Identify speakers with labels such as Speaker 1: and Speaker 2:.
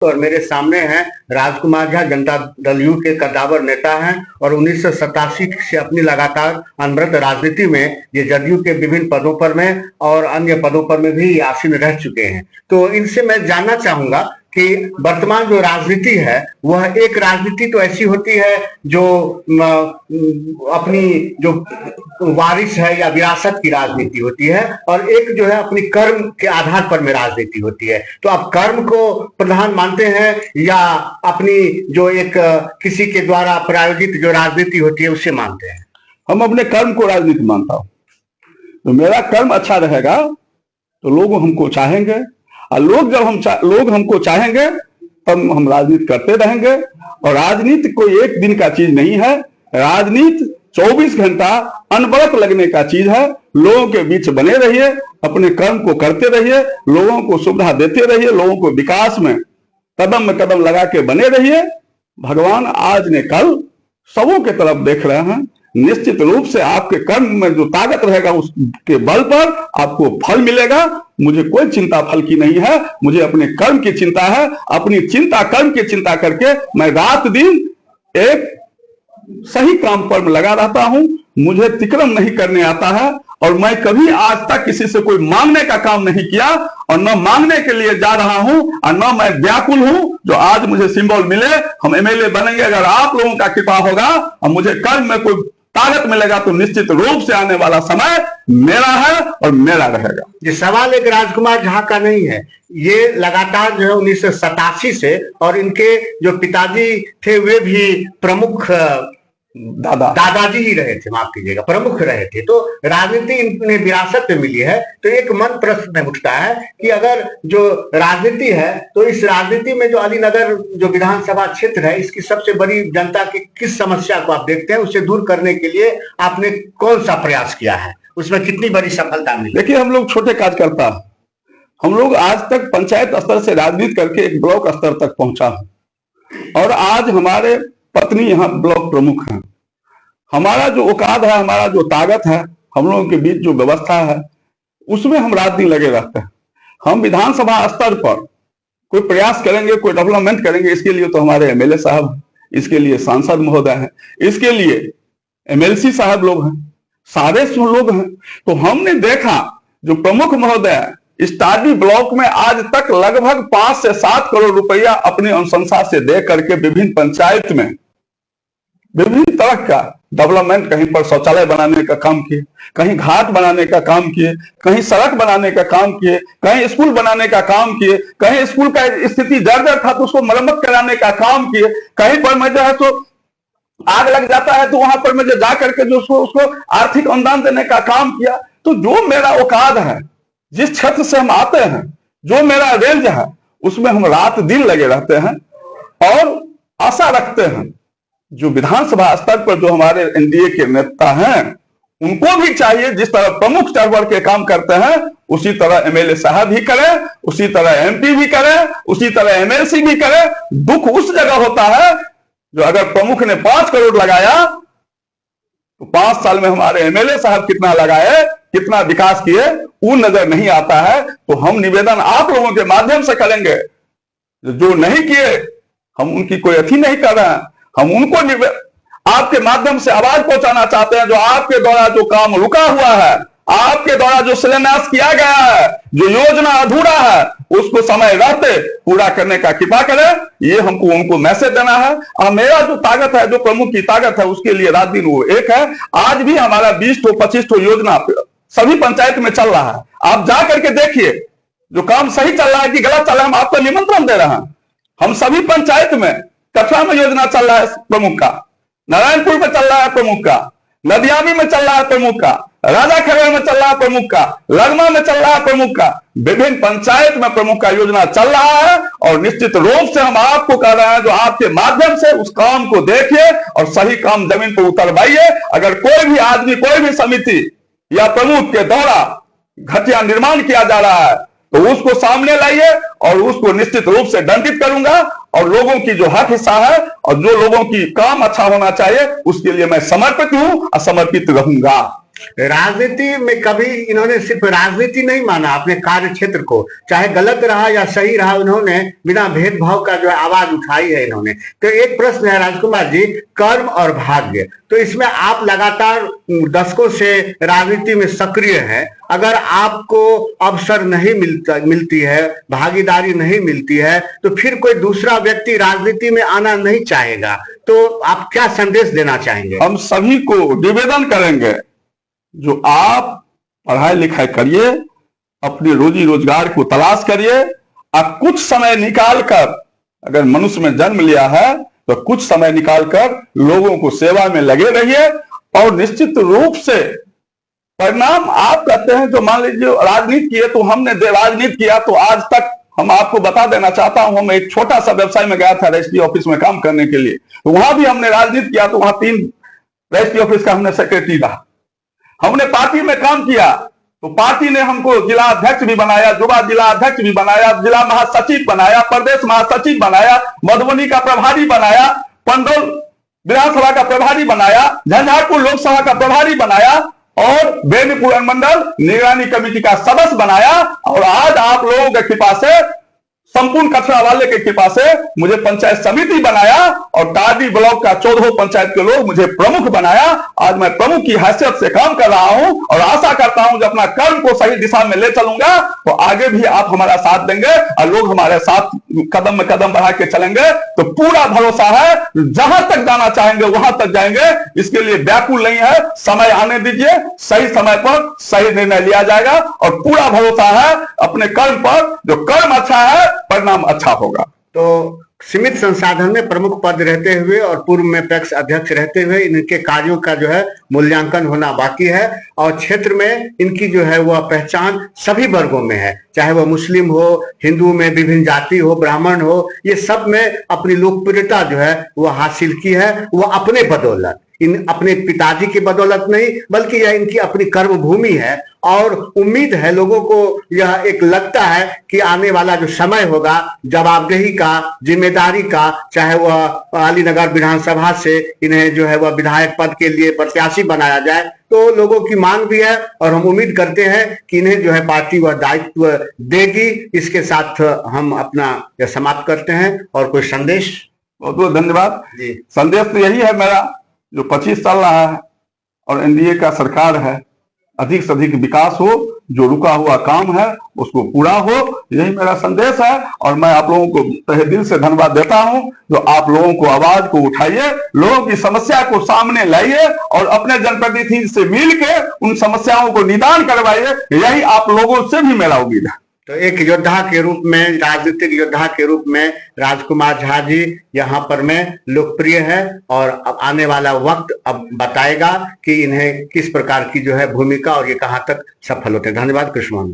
Speaker 1: और मेरे सामने हैं राजकुमार झा, जनता दल यू के कद्दावर नेता हैं और 1987 से अपनी लगातार अनवरत राजनीति में ये जदयू के विभिन्न पदों पर में और अन्य पदों पर में भी आसीन रह चुके हैं। तो इनसे मैं जानना चाहूंगा कि वर्तमान जो राजनीति है वह एक राजनीति तो ऐसी होती है जो अपनी जो वारिस है या विरासत की राजनीति होती है, और एक जो है अपनी कर्म के आधार पर में राजनीति होती है। तो आप कर्म को प्रधान मानते हैं या अपनी जो एक किसी के द्वारा प्रायोजित जो राजनीति होती है उसे मानते हैं?
Speaker 2: हम अपने कर्म को राजनीति मानता हूं। तो मेरा कर्म अच्छा रहेगा तो लोग हमको चाहेंगे, और लोग हमको चाहेंगे तब हम राजनीति करते रहेंगे। और राजनीति कोई एक दिन का चीज नहीं है, राजनीति 24 घंटा अनवरत लगने का चीज है। लोगों के बीच बने रहिए, अपने कर्म को करते रहिए, लोगों को सुविधा देते रहिए, लोगों को विकास में कदम लगा के बने रहिए। भगवान आज ने कल सबों के तरफ देख रहे हैं। निश्चित रूप से आपके कर्म में जो ताकत रहेगा उसके बल पर आपको फल मिलेगा। मुझे कोई चिंता फल की नहीं है, मुझे अपने कर्म की चिंता है। अपनी चिंता, कर्म की चिंता करके मैं रात दिन एक सही काम पर लगा रहता हूं। मुझे तिक्रम नहीं करने आता है, और मैं कभी आज तक किसी से कोई मांगने का काम नहीं किया, और न मांगने के लिए जा रहा हूं, और न मैं व्याकुल हूं जो आज मुझे सिंबल मिले, हम एमएलए बनेंगे। अगर आप लोगों का कृपा होगा और मुझे कर्म में कोई ताकत मिलेगा तो निश्चित रूप से आने वाला समय मेरा है और मेरा रहेगा।
Speaker 1: ये सवाल एक राजकुमार झा का नहीं है, ये लगातार जो है 1987 से, और इनके जो पिताजी थे वे भी प्रमुख दादाजी ही रहे थे, माफ कीजिएगा, प्रमुख रहे थे। तो राजनीति इन्हें विरासत में मिली है। तो एक मन प्रश्न उठता है कि अगर जो राजनीति है तो इस राजनीति में जो अलीनगर जो विधानसभा क्षेत्र है, इसकी सबसे बड़ी जनता की किस समस्या को आप देखते हैं, उसे दूर करने के लिए आपने कौन सा प्रयास किया है, उसमें कितनी बड़ी सफलता मिली?
Speaker 2: देखिए, हम लोग छोटे कार्यकर्ता, हम लोग आज तक पंचायत स्तर से राजनीति करके एक ब्लॉक स्तर तक पहुंचा है, और आज हमारे पत्नी यहाँ ब्लॉक प्रमुख है। हमारा जो औकात है, हमारा जो ताकत है, हम लोगों के बीच जो व्यवस्था है, उसमें हम रात दिन लगे रहते हैं। हम विधानसभा स्तर पर कोई प्रयास करेंगे, कोई डेवलपमेंट करेंगे, इसके लिए तो हमारे एमएलए साहब, इसके लिए सांसद महोदय हैं, इसके लिए एमएलसी साहब लोग हैं, सारे लोग हैं। तो हमने देखा जो प्रमुख महोदय इस टाडी ब्लॉक में आज तक लगभग 5 से 7 करोड़ रुपया अपनी अनुशंसा से दे करके विभिन्न पंचायत में विभिन्न तरह का डेवलपमेंट, कहीं पर शौचालय बनाने का काम किए, कहीं घाट बनाने का काम किए, कहीं सड़क बनाने का काम किए, कहीं स्कूल बनाने का काम किए, कहीं स्कूल का स्थिति जर्जर था तो उसको मरम्मत कराने का काम किए, कहीं पर मैं जो है तो आग लग जाता है तो वहां पर मैं जो जा करके जो उसको आर्थिक अनुदान देने का काम किया। तो जो मेरा औकात है, जिस क्षेत्र से हम आते हैं, जो मेरा रेंज है, उसमें हम रात दिन लगे रहते हैं, और आशा रखते हैं जो विधानसभा स्तर पर जो हमारे एनडीए के नेता हैं उनको भी चाहिए जिस तरह प्रमुख चढ़ बढ़ के काम करते हैं उसी तरह एमएलए साहब भी करें, उसी तरह एमपी भी करें, उसी तरह एमएलसी भी करें। दुख उस जगह होता है जो अगर प्रमुख ने 5 करोड़ लगाया तो 5 साल में हमारे एमएलए साहब कितना लगाए, कितना विकास किए, वो नजर नहीं आता है। तो हम निवेदन आप लोगों के माध्यम से करेंगे, जो नहीं किए हम उनकी कोई अथी नहीं कर रहे हैं, हम उनको आपके माध्यम से आवाज पहुंचाना चाहते हैं। जो आपके द्वारा जो काम रुका हुआ है, आपके द्वारा जो शिलान्यास किया गया है, जो योजना अधूरा है, उसको समय रहते पूरा करने का कृपा करें, ये हमको उनको मैसेज देना है। और मेरा जो ताकत है, जो प्रमुख की ताकत है, उसके लिए रात दिन वो एक है। आज भी हमारा 20-25 योजना सभी पंचायत में चल रहा है। आप जा करके देखिए जो काम सही चल रहा है कि गलत चल रहा है, हम आपको निमंत्रण दे रहे हैं। हम सभी पंचायत में, कटरा में योजना चल रहा है प्रमुख का, नारायणपुर में चल रहा है प्रमुख का, नदियामी में चल रहा है प्रमुख का, राजा खरगढ़ में चल रहा है प्रमुख का, लगमा में चल रहा है प्रमुख का, विभिन्न पंचायत में प्रमुख का योजना चल रहा है। और निश्चित रूप से हम आपको कह रहे हैं जो आपके माध्यम से उस काम को देखिए और सही काम जमीन पर उतरवाइए। अगर कोई भी आदमी, कोई भी समिति या प्रमुख के द्वारा घटिया निर्माण किया जा रहा है तो उसको सामने लाइए और उसको निश्चित रूप से दंडित करूंगा। और लोगों की जो हक हिस्सा है और जो लोगों की काम अच्छा होना चाहिए उसके लिए मैं समर्पित हूं और समर्पित रहूंगा।
Speaker 1: राजनीति में कभी इन्होंने सिर्फ राजनीति नहीं माना, अपने कार्य क्षेत्र को, चाहे गलत रहा या सही रहा, उन्होंने बिना भेदभाव का जो है आवाज उठाई है इन्होंने। तो एक प्रश्न है राजकुमार जी, कर्म और भाग्य, तो इसमें आप लगातार दशकों से राजनीति में सक्रिय हैं, अगर आपको अवसर नहीं मिलती है, भागीदारी नहीं मिलती है, तो फिर कोई दूसरा व्यक्ति राजनीति में आना नहीं चाहेगा, तो आप क्या संदेश देना चाहेंगे?
Speaker 2: हम सभी को निवेदन करेंगे, जो आप पढ़ाई लिखाई करिए, अपनी रोजी रोजगार को तलाश करिए, और कुछ समय निकालकर, अगर मनुष्य में जन्म लिया है तो कुछ समय निकालकर लोगों को सेवा में लगे रहिए, और निश्चित रूप से परिणाम आप कहते हैं। जो मान लीजिए राजनीति किए, तो हमने राजनीति किया तो आज तक हम आपको बता देना चाहता हूं, हम एक छोटा सा व्यवसाय में गया था रजिस्ट्री ऑफिस में काम करने के लिए, तो वहां भी हमने राजनीति किया, तो वहां 3 रजिस्ट्री ऑफिस का हमने सेक्रेटरी रहा। हमने पार्टी में काम किया तो पार्टी ने हमको जिला अध्यक्ष भी बनाया, युवा जिला अध्यक्ष भी बनाया, जिला महासचिव बनाया, प्रदेश महासचिव बनाया, मधुबनी का प्रभारी बनाया, पंडौल विधानसभा का प्रभारी बनाया, झंझारपुर लोकसभा का प्रभारी बनाया, और बेनीपुर मंडल निगरानी कमेटी का सदस्य बनाया। और आज आप लोगों की कृपा से, संपूर्ण कचरा वाले की कृपा से मुझे पंचायत समिति बनाया, और टाडी ब्लॉक का 14 पंचायत के लोग मुझे प्रमुख बनाया। आज मैं प्रमुख की हैसियत से काम कर रहा हूं, और आशा करता हूं कि अपना कर्म को सही दिशा में ले चलूंगा तो आगे भी आप हमारा साथ देंगे, और लोग हमारे साथ कदम में कदम बढ़ा के चलेंगे। तो पूरा भरोसा है, जहां तक जाना चाहेंगे वहां तक जाएंगे, इसके लिए व्याकुल नहीं है। समय आने दीजिए, सही समय पर सही निर्णय लिया जाएगा, और पूरा भरोसा है अपने कर्म पर, जो कर्म अच्छा है परिणाम अच्छा होगा।
Speaker 1: तो सीमित संसाधन में प्रमुख पद रहते हुए और पूर्व में पैक्स अध्यक्ष रहते हुए इनके कार्यों का जो है मूल्यांकन होना बाकी है, और क्षेत्र में इनकी जो है वह पहचान सभी वर्गों में है, चाहे वह मुस्लिम हो, हिंदू में विभिन्न जाति हो, ब्राह्मण हो, ये सब में अपनी लोकप्रियता जो है वह हासिल की है, वह अपने बदौलत, इन अपने पिताजी की बदौलत नहीं, बल्कि यह इनकी अपनी कर्म भूमि है। और उम्मीद है लोगों को, यह एक लगता है कि आने वाला जो समय होगा जवाबदेही का, जिम्मेदारी का, चाहे वह अलीनगर विधानसभा से इन्हें जो है वह विधायक पद के लिए प्रत्याशी बनाया जाए, तो लोगों की मांग भी है, और हम उम्मीद करते हैं कि इन्हें जो है पार्टी वह दायित्व देगी। इसके साथ हम अपना यह समाप्त करते हैं। और कोई संदेश?
Speaker 2: बहुत बहुत धन्यवाद
Speaker 1: जी।
Speaker 2: संदेश तो यही है मेरा, जो 25 चल रहा है और एनडीए का सरकार है, अधिक से अधिक विकास हो, जो रुका हुआ काम है उसको पूरा हो, यही मेरा संदेश है। और मैं आप लोगों को तहे दिल से धन्यवाद देता हूं, जो आप लोगों को आवाज को उठाइए, लोगों की समस्या को सामने लाइए, और अपने जनप्रतिनिधि से मिल के उन समस्याओं को निदान करवाइए, यही आप लोगों से भी मेरा उम्मीद है।
Speaker 1: तो एक योद्धा के रूप में, राजनीतिक योद्धा के रूप में राजकुमार झा जी यहाँ पर में लोकप्रिय है, और अब आने वाला वक्त अब बताएगा कि इन्हें किस प्रकार की जो है भूमिका और ये कहाँ तक सफल होते हैं। धन्यवाद कृष्ण मोहन।